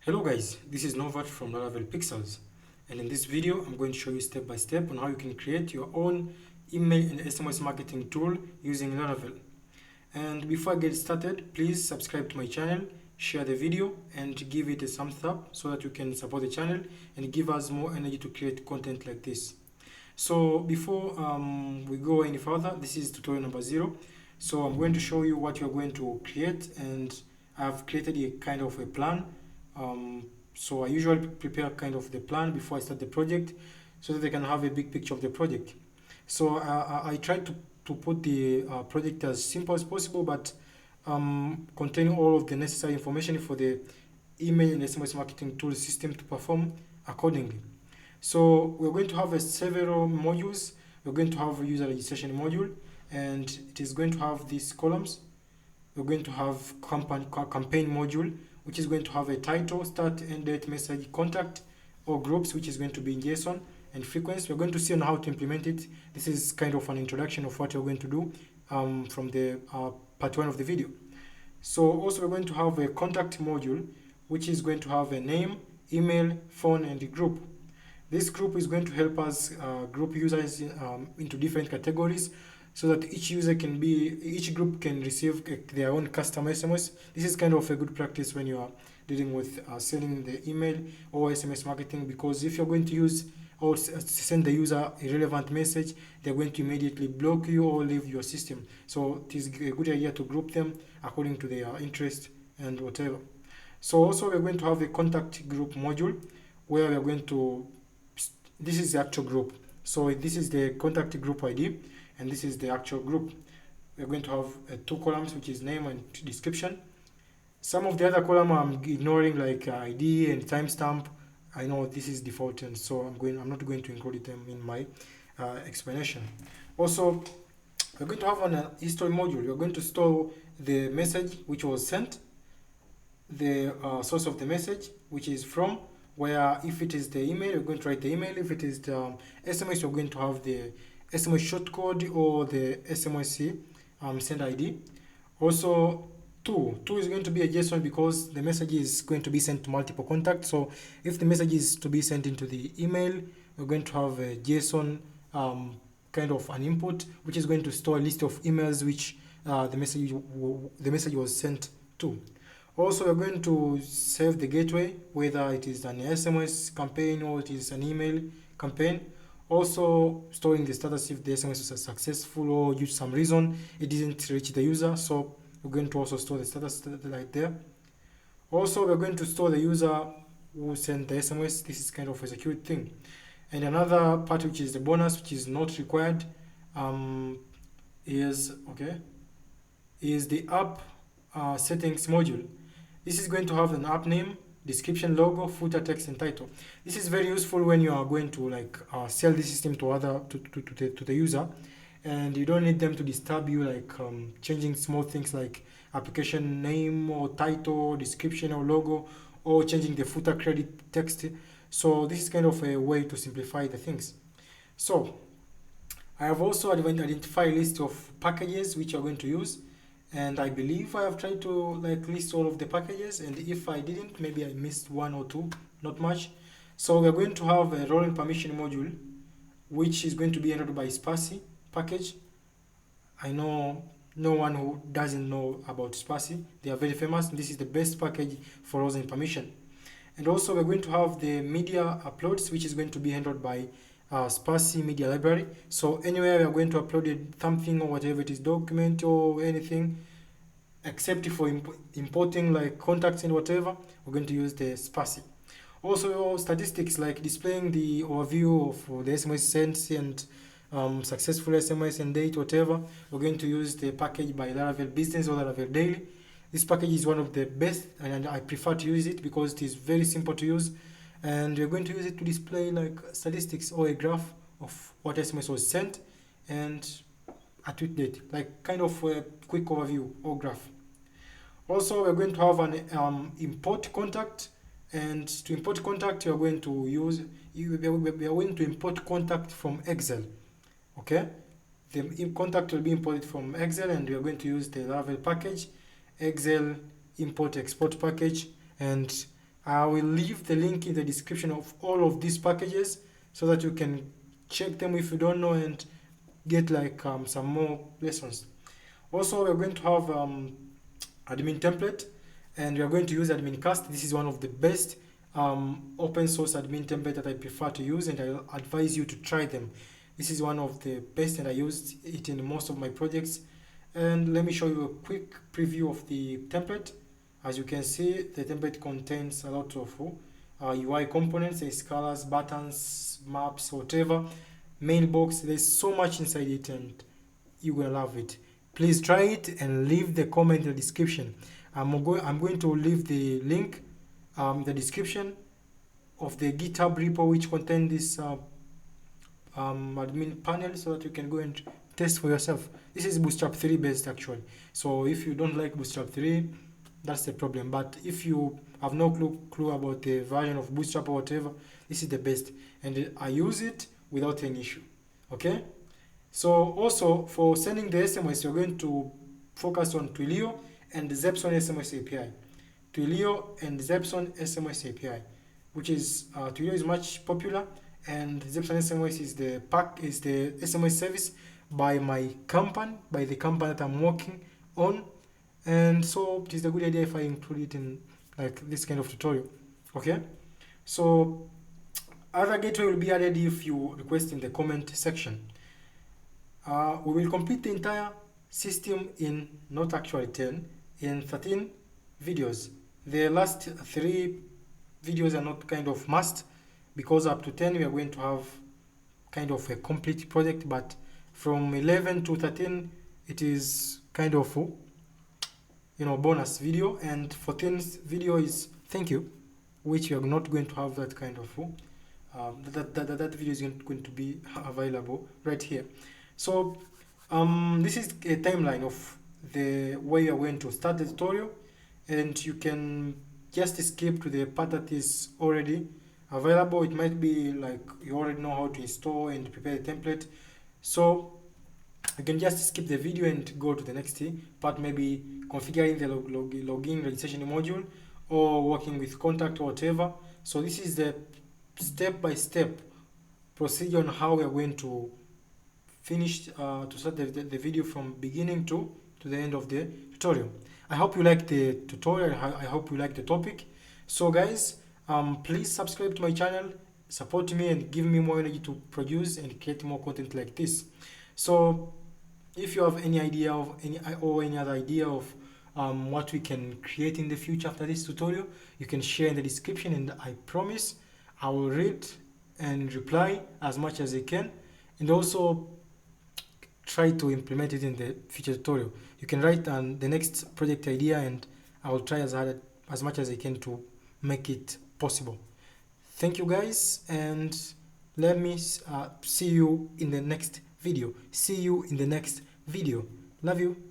Hello guys, this is Novat from Laravel Pixels, and in this video I'm going to show you step by step on how you can create your own email and SMS marketing tool using Laravel. And before I get started, please subscribe to my channel, share the video and give it a thumbs up so that you can support the channel and give us more energy to create content like this. So before we go any further, this is tutorial number 0. So I'm going to show you what you're going to create, and I've created a kind of a plan. So I usually prepare kind of the plan before I start the project so that I can have a big picture of the project. So I try to put the project as simple as possible, but containing all of the necessary information for the email and SMS marketing tool system to perform accordingly. So we're going to have several modules. We're going to have a user registration module, and it is going to have these columns. We're going to have campaign module, which is going to have a title, start, end date, message, contact, or groups, which is going to be in JSON, and frequency. We're going to see on how to implement it. This is kind of an introduction of what we're going to do from the part 1 of the video. So also we're going to have a contact module, which is going to have a name, email, phone, and a group. This group is going to help us group users into different categories, so that each group can receive their own custom SMS. This is kind of a good practice when you are dealing with selling the email or SMS marketing, because if you're going to use or send the user a relevant message, they're going to immediately block you or leave your system. So it is a good idea to group them according to their interest and whatever. So also we're going to have a contact group module where we're going to, this is the actual group. So this is the contact group ID, and this is the actual group. We're going to have 2 columns, which is name and description. Some of the other column I'm ignoring, like ID and timestamp. I know this is default, and so I'm not going to include them in my explanation. Also, we're going to have an history module. We're going to store the message which was sent, the source of the message, which is from, where if it is the email, we're going to write the email. If it is the SMS, we're going to have the SMS shortcode or the SMS send ID. Also, 2 is going to be a JSON, because the message is going to be sent to multiple contacts. So if the message is to be sent into the email, we're going to have a JSON kind of an input, which is going to store a list of emails which the message was sent to. Also, we're going to save the gateway, whether it is an SMS campaign or it is an email campaign. Also, storing the status if the SMS was successful or due to some reason it didn't reach the user. So we're going to also store the status right there. Also, we're going to store the user who sent the SMS. This is kind of a security thing. And another part, which is the bonus, which is not required, is the app settings module. This is going to have an app name, description, logo, footer, text, and title. This is very useful when you are going to sell the system to the user, and you don't need them to disturb you, changing small things like application name or title, description or logo, or changing the footer credit text. So this is kind of a way to simplify the things. So I have also identified a list of packages which you're going to use, and I believe I have tried to list all of the packages, and if I didn't, maybe I missed 1 or 2, not much. So we're going to have a role and permission module, which is going to be handled by Sparsy package. I know no one who doesn't know about Sparsy. They are very famous. This is the best package for roles and permission. And also we're going to have the media uploads, which is going to be handled by Sparsy media library. So anywhere we are going to upload something or whatever it is, document or anything, except for importing like contacts and whatever, we're going to use the Sparsy. Also statistics, like displaying the overview of the SMS sent and successful SMS and date, whatever, we're going to use the package by Laravel Business or Laravel Daily. This package is one of the best, and I prefer to use it because it is very simple to use. And we're going to use it to display statistics or a graph of what SMS was sent and a tweet date, kind of a quick overview or graph. Also, we're going to have an import contact, and to import contact, we are going to import contact from Excel. Okay, the contact will be imported from Excel, and we are going to use the Laravel package, Excel import export package, and I will leave the link in the description of all of these packages so that you can check them if you don't know and get like some more lessons. Also, we're going to have admin template, and we are going to use admin cast. This is one of the best open source admin template that I prefer to use, and I advise you to try them. This is one of the best, and I used it in most of my projects. And let me show you a quick preview of the template. As you can see, the template contains a lot of UI components. There's colors, buttons, maps, whatever, mailbox. There's so much inside it, and you're gonna love it. Please try it and leave the comment in the description. I'm going to leave the link in the description of the GitHub repo which contains this admin panel, so that you can go and test for yourself. This is Bootstrap 3 based actually. So if you don't like Bootstrap 3, that's the problem. But if you have no clue about the version of Bootstrap or whatever, this is the best. And I use it without any issue. Okay? So also for sending the SMS, you're going to focus on TWILIO and the ZEPSONSMS API. TWILIO and ZEPSONSMS API, which is TWILIO is much popular, and ZEPSONSMS is the SMS service by my company, by the company that I'm working on, and so it is a good idea if I include it in like this kind of tutorial. Okay, so other gateway will be added if you request in the comment section. We will complete the entire system in not actually 10, in 13 videos. The last 3 videos are not kind of must, because up to 10 we are going to have kind of a complete project, but from 11 to 13 it is kind of bonus video, and 14th video is thank you, which we are not going to have that kind of that video is going to be available right here. So this is a timeline of the way you are going to start the tutorial, and you can just skip to the part that is already available. It might be like you already know how to install and prepare the template, so you can just skip the video and go to the next part, maybe configuring the login registration module or working with contact or whatever. So this is the step-by-step procedure on how we are going to finish to start the video from beginning to the end of the tutorial. I hope you like the tutorial. I hope you like the topic. So guys, please subscribe to my channel, support me, and give me more energy to produce and create more content like this. So if you have any idea of any other idea of what we can create in the future after this tutorial, you can share in the description, and I promise I will read and reply as much as I can, and also try to implement it in the future tutorial. You can write the next project idea, and I will try as much as I can to make it possible. Thank you guys, and let me see you in the next video. See you in the next video. Love you.